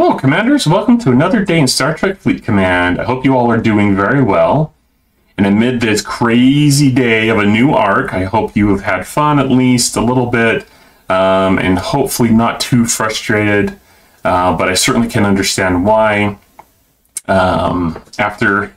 Hello, Commanders. Welcome to another day in Star Trek Fleet Command. I hope you all are doing very well. And amid this crazy day of a new arc, I hope you have had fun at least a little bit, and hopefully not too frustrated. But I certainly can understand why. After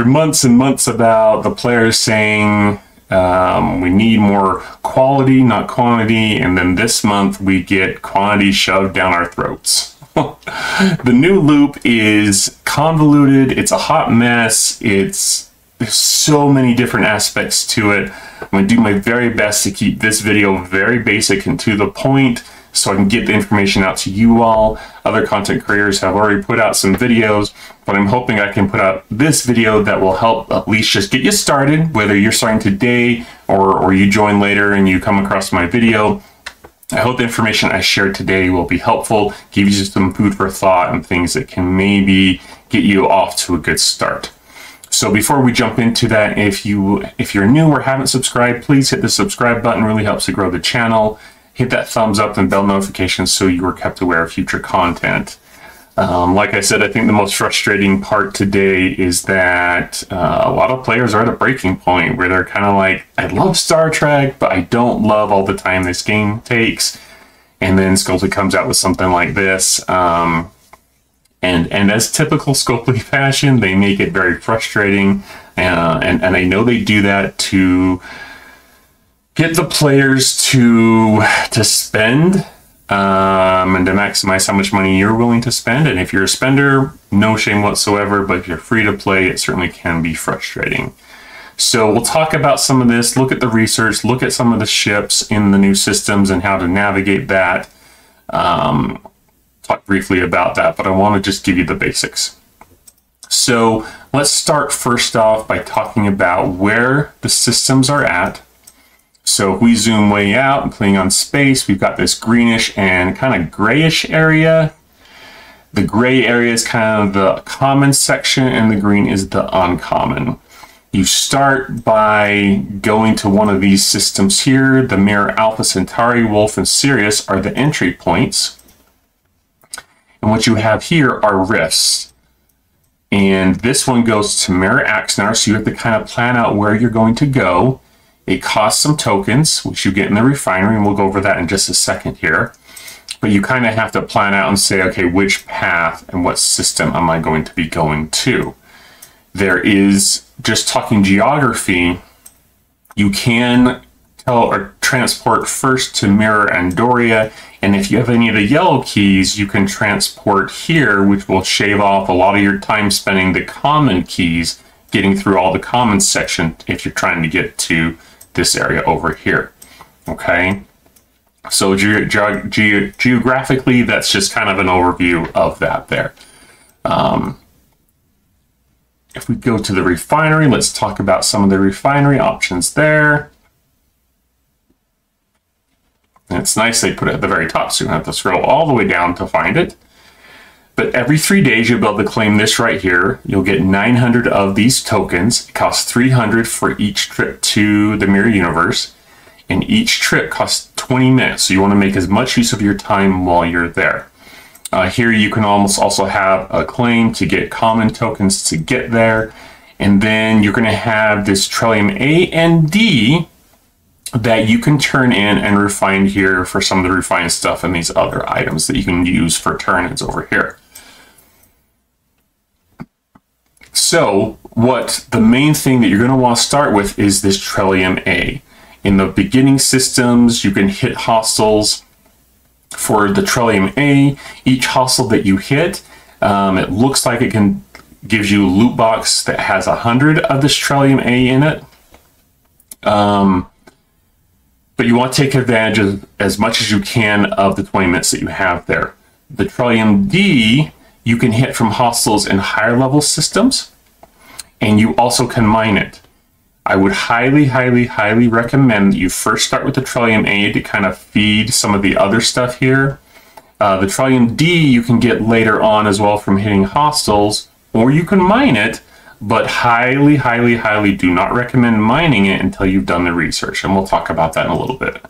months and months about the players saying we need more quality, not quantity, and then this month we get quantity shoved down our throats. The new loop is convoluted, it's a hot mess, there's so many different aspects to it. I'm going to do my very best to keep this video very basic and to the point so I can get the information out to you all. Other content creators have already put out some videos, but I'm hoping I can put out this video that will help at least just get you started, whether you're starting today or you join later and you come across my video. I hope the information I shared today will be helpful, give you some food for thought and things that can maybe get you off to a good start. So before we jump into that, if you're new or haven't subscribed, please hit the subscribe button. It really helps to grow the channel. Hit that thumbs up and bell notifications so you are kept aware of future content. Like I said, I think the most frustrating part today is that a lot of players are at a breaking point where they're kind of like, I love Star Trek, but I don't love all the time this game takes. And then Scopely comes out with something like this. And as typical Scopely fashion, they make it very frustrating. And I know they do that to get the players to spend and to maximize how much money you're willing to spend. And if you're a spender, no shame whatsoever, but if you're free to play, it certainly can be frustrating. So we'll talk about some of this, look at the research, look at some of the ships in the new systems and how to navigate that. Talk briefly about that, but I want to just give you the basics. So let's start first off by talking about where the systems are at. So if we zoom way out and playing on space, we've got this greenish and kind of grayish area. The gray area is kind of the common section and the green is the uncommon. You start by going to one of these systems here. The Mirror, Alpha Centauri, Wolf, and Sirius are the entry points. And what you have here are rifts. And this one goes to Mirror Axanar, so you have to kind of plan out where you're going to go. It costs some tokens, which you get in the refinery, and we'll go over that in just a second here. But you kind of have to plan out and say, okay, which path and what system am I going to be going to? There is, just talking geography, you can tell or transport first to Mirror Andoria, and if you have any of the yellow keys, you can transport here, which will shave off a lot of your time spending the common keys, getting through all the common section if you're trying to get to this area over here. Okay, so geographically, that's just kind of an overview of that there. If we go to the refinery, let's talk about some of the refinery options there. And it's nice they put it at the very top, so you don't have to scroll all the way down to find it. But every 3 days, you'll be able to claim this right here. You'll get 900 of these tokens. It costs 300 for each trip to the Mirror Universe. And each trip costs 20 minutes. So you want to make as much use of your time while you're there. Here you can almost also have a claim to get common tokens to get there. And then you're going to have this Trillium A and D that you can turn in and refine here for some of the refined stuff and these other items that you can use for turn-ins over here. So what the main thing that you're going to want to start with is this Trillium A. In the beginning systems, you can hit hostiles for the Trillium A. Each hostile that you hit, it looks like it can gives you a loot box that has 100 of this Trillium A in it. But you want to take advantage of as much as you can of the 20 minutes that you have there. The Trillium D, you can hit from hostiles in higher level systems, and you also can mine it. I would highly, highly, highly recommend that you first start with the Trillium A to kind of feed some of the other stuff here. The Trillium D you can get later on as well from hitting hostiles, or you can mine it, but highly, highly, highly do not recommend mining it until you've done the research, and we'll talk about that in a little bit.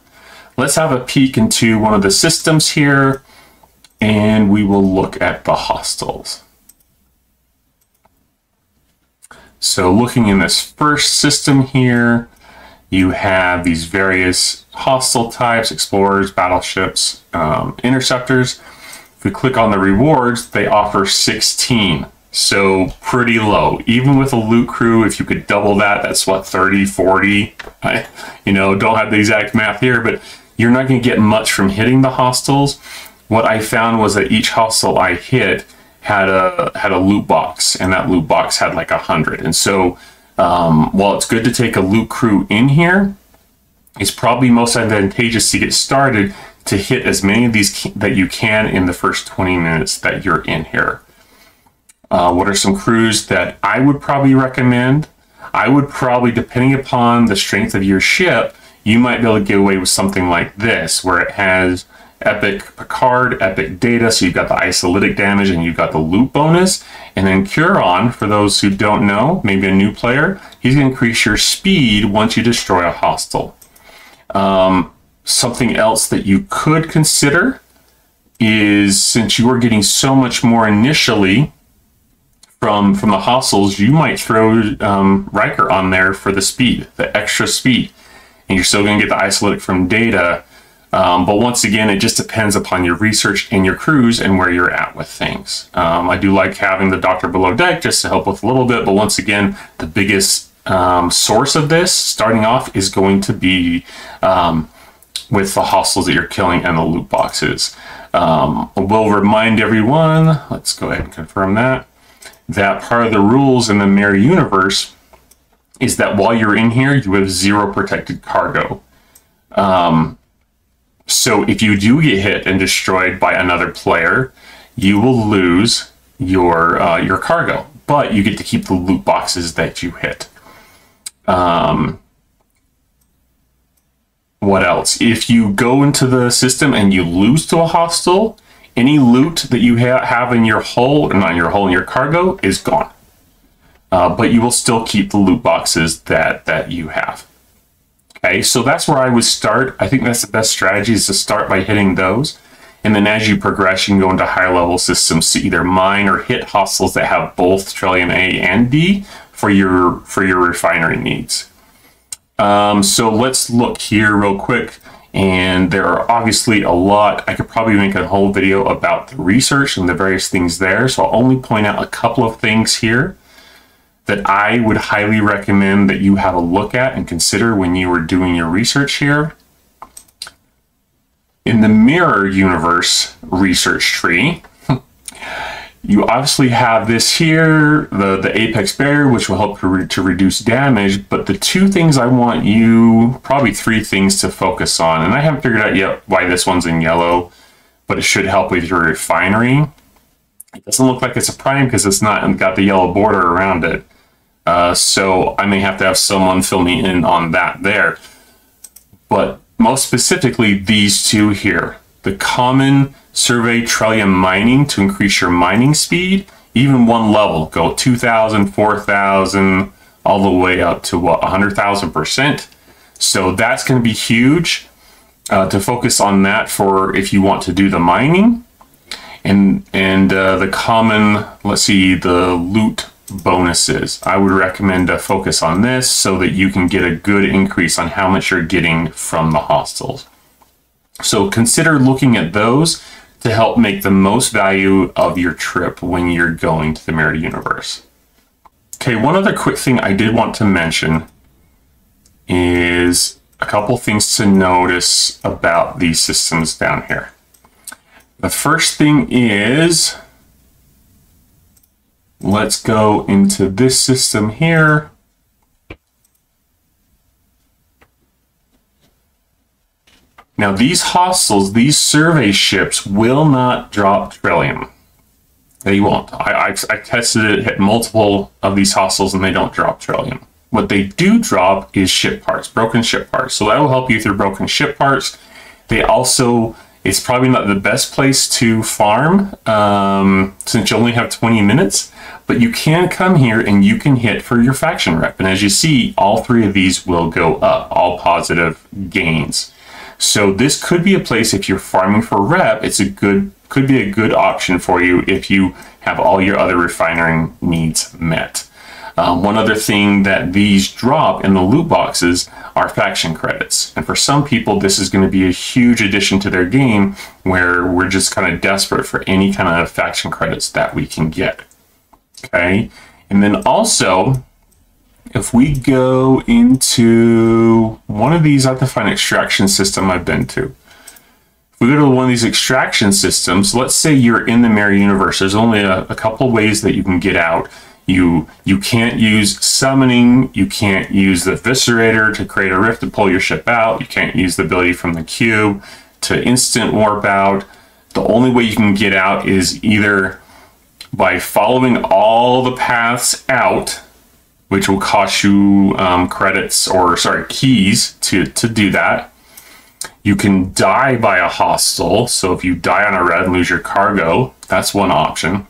Let's have a peek into one of the systems here. and we will look at the hostiles. So looking in this first system here, you have these various hostile types: explorers, battleships, interceptors. If we click on the rewards, they offer 16. So pretty low. Even with a loot crew, if you could double that, that's what, 30, 40? Don't have the exact math here, but you're not going to get much from hitting the hostiles. What I found was that each hostile I hit had a loot box, and that loot box had like 100. And so while it's good to take a loot crew in here, it's probably most advantageous to get started to hit as many of these that you can in the first 20 minutes that you're in here. What are some crews that I would probably recommend? I would probably, depending upon the strength of your ship, you might be able to get away with something like this, where it has Epic Picard, Epic Data, so you've got the isolytic damage and you've got the loot bonus. And then Curon, for those who don't know, maybe a new player, he's going to increase your speed once you destroy a hostile. Something else that you could consider is, since you are getting so much more initially from the hostiles, you might throw Riker on there for the speed, the extra speed. And you're still going to get the isolytic from Data. But once again, it just depends upon your research and your crews and where you're at with things. I do like having the Doctor Below Deck just to help with a little bit, but once again, the biggest source of this starting off is going to be with the hostiles that you're killing and the loot boxes. We'll remind everyone, let's go ahead and confirm that part of the rules in the Mirror Universe is that while you're in here, you have 0 protected cargo. So if you do get hit and destroyed by another player, you will lose your cargo, but you get to keep the loot boxes that you hit. What else? If you go into the system and you lose to a hostile, any loot that you have in your hull, or not in your hull, in your cargo, is gone. But you will still keep the loot boxes that you have. Okay, so that's where I would start. I think that's the best strategy, is to start by hitting those. And then as you progress, you can go into higher level systems to either mine or hit hostiles that have both Trillium A and D for your refinery needs. So let's look here real quick. And there are obviously a lot. I could probably make a whole video about the research and the various things there. So I'll only point out a couple of things here that I would highly recommend that you have a look at and consider when you are doing your research here. In the Mirror Universe research tree, you obviously have this here, the apex barrier, which will help to reduce damage. But the two things I want you, probably three things to focus on, and I haven't figured out yet why this one's in yellow, but it should help with your refinery. It doesn't look like it's a prime because it's not got the yellow border around it. So I may have to have someone fill me in on that there. But most specifically, these two here, the common survey Trillium mining to increase your mining speed, even one level, go 2,000, 4,000, all the way up to what, 100,000%. So that's going to be huge to focus on that for if you want to do the mining. And the common, let's see, the loot bonuses. I would recommend to focus on this so that you can get a good increase on how much you're getting from the hostiles. So consider looking at those to help make the most value of your trip when you're going to the Mirror Universe. Okay, one other quick thing I did want to mention is a couple things to notice about these systems down here. The first thing is, let's go into this system here. Now these hostiles, these survey ships will not drop Trillium. They won't. I tested it, hit multiple of these hostiles, and they don't drop Trillium. What they do drop is ship parts, broken ship parts. So that will help you through broken ship parts. They also, it's probably not the best place to farm since you only have 20 minutes, but you can come here and you can hit for your faction rep. And as you see, all three of these will go up, all positive gains. So this could be a place, if you're farming for rep, it's a good could be a good option for you if you have all your other refinery needs met. One other thing that these drop in the loot boxes are faction credits. And for some people, this is going to be a huge addition to their game where we're just kind of desperate for any kind of faction credits that we can get. Okay. And then also, if we go into one of these, I have to find extraction system I've been to. If we go to one of these extraction systems, let's say you're in the mirror universe, there's only a couple of ways that you can get out. You can't use summoning, you can't use the eviscerator to create a rift to pull your ship out, you can't use the ability from the cube to instant warp out. The only way you can get out is either by following all the paths out, which will cost you credits, or sorry, keys to do that. You can die by a hostile, so if you die on a red and lose your cargo, that's one option.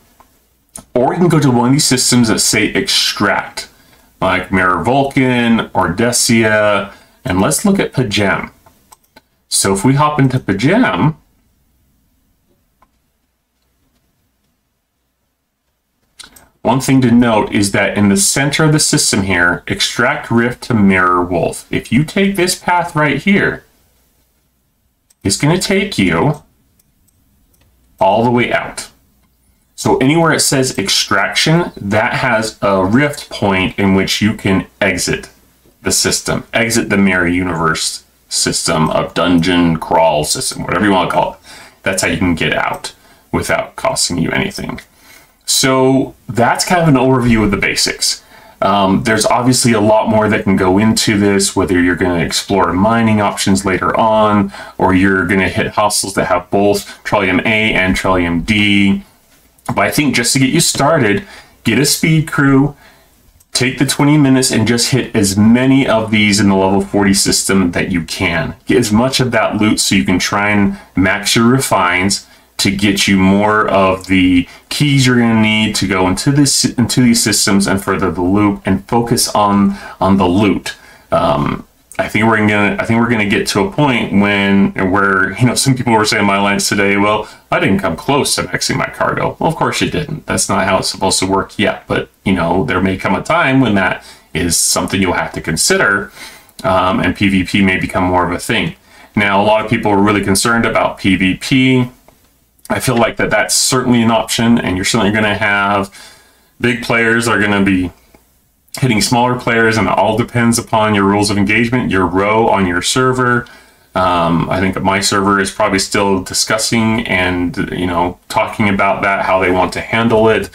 Or you can go to one of these systems that say extract, like Mirror Vulcan or Decia, and let's look at Pajem. So if we hop into Pajem, one thing to note is that in the center of the system here, extract rift to Mirror Wolf. If you take this path right here, it's going to take you all the way out. So anywhere it says extraction, that has a rift point in which you can exit the system, exit the mirror universe system, of dungeon crawl system, whatever you want to call it. That's how you can get out without costing you anything. So that's kind of an overview of the basics. There's obviously a lot more that can go into this, whether you're going to explore mining options later on, or you're going to hit hostiles that have both Trillium A and Trillium D. But I think just to get you started, get a speed crew, take the 20 minutes and just hit as many of these in the level 40 system that you can. Get as much of that loot so you can try and max your refines to get you more of the keys you're going to need to go into these systems and further the loop, and focus on the loot. I think we're gonna get to a point where you know, some people were saying in my lines today, well, I didn't come close to maxing my cargo. Well, of course you didn't. That's not how it's supposed to work yet. But you know, there may come a time when that is something you'll have to consider, and PvP may become more of a thing. Now, a lot of people are really concerned about PvP. I feel like that's certainly an option, and you're certainly going to have big players are going to be hitting smaller players, and it all depends upon your rules of engagement, your row on your server. I think my server is probably still discussing and, you know, talking about that, how they want to handle it.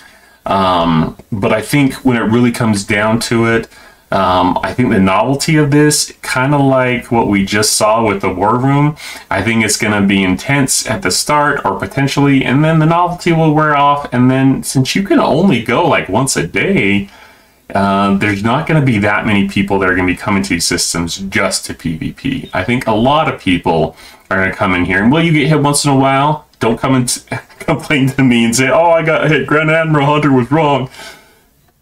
But I think when it really comes down to it, I think the novelty of this, kind of like what we just saw with the War Room, I think it's going to be intense at the start, or potentially, and then the novelty will wear off. And then since you can only go like once a day, there's not going to be that many people that are going to be coming to these systems just to PvP. I think a lot of people are going to come in here, and will you get hit once in a while? Don't come and complain to me and say, oh, I got hit, Grand Admiral Hunter was wrong.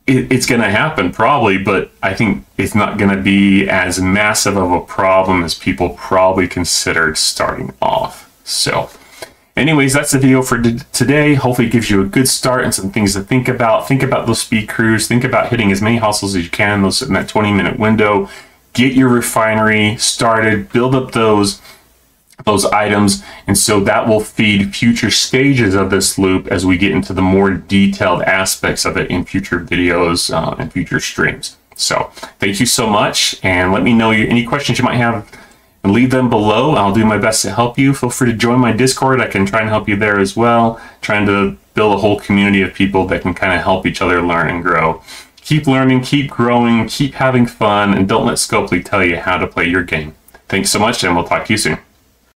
It's going to happen probably, but I think it's not going to be as massive of a problem as people probably considered starting off. So anyways, that's the video for today. Hopefully it gives you a good start and some things to think about. Think about those speed crews. Think about hitting as many hustles as you can in that 20-minute window. Get your refinery started. Build up those items, and so that will feed future stages of this loop as we get into the more detailed aspects of it in future videos and future streams. So thank you so much, and let me know any questions you might have, and leave them below. I'll do my best to help you. Feel free to join my Discord. I can try and help you there as well, trying to build a whole community of people that can kind of help each other learn and grow. Keep learning, keep growing, keep having fun, and don't let Scopely tell you how to play your game. Thanks so much, and we'll talk to you soon.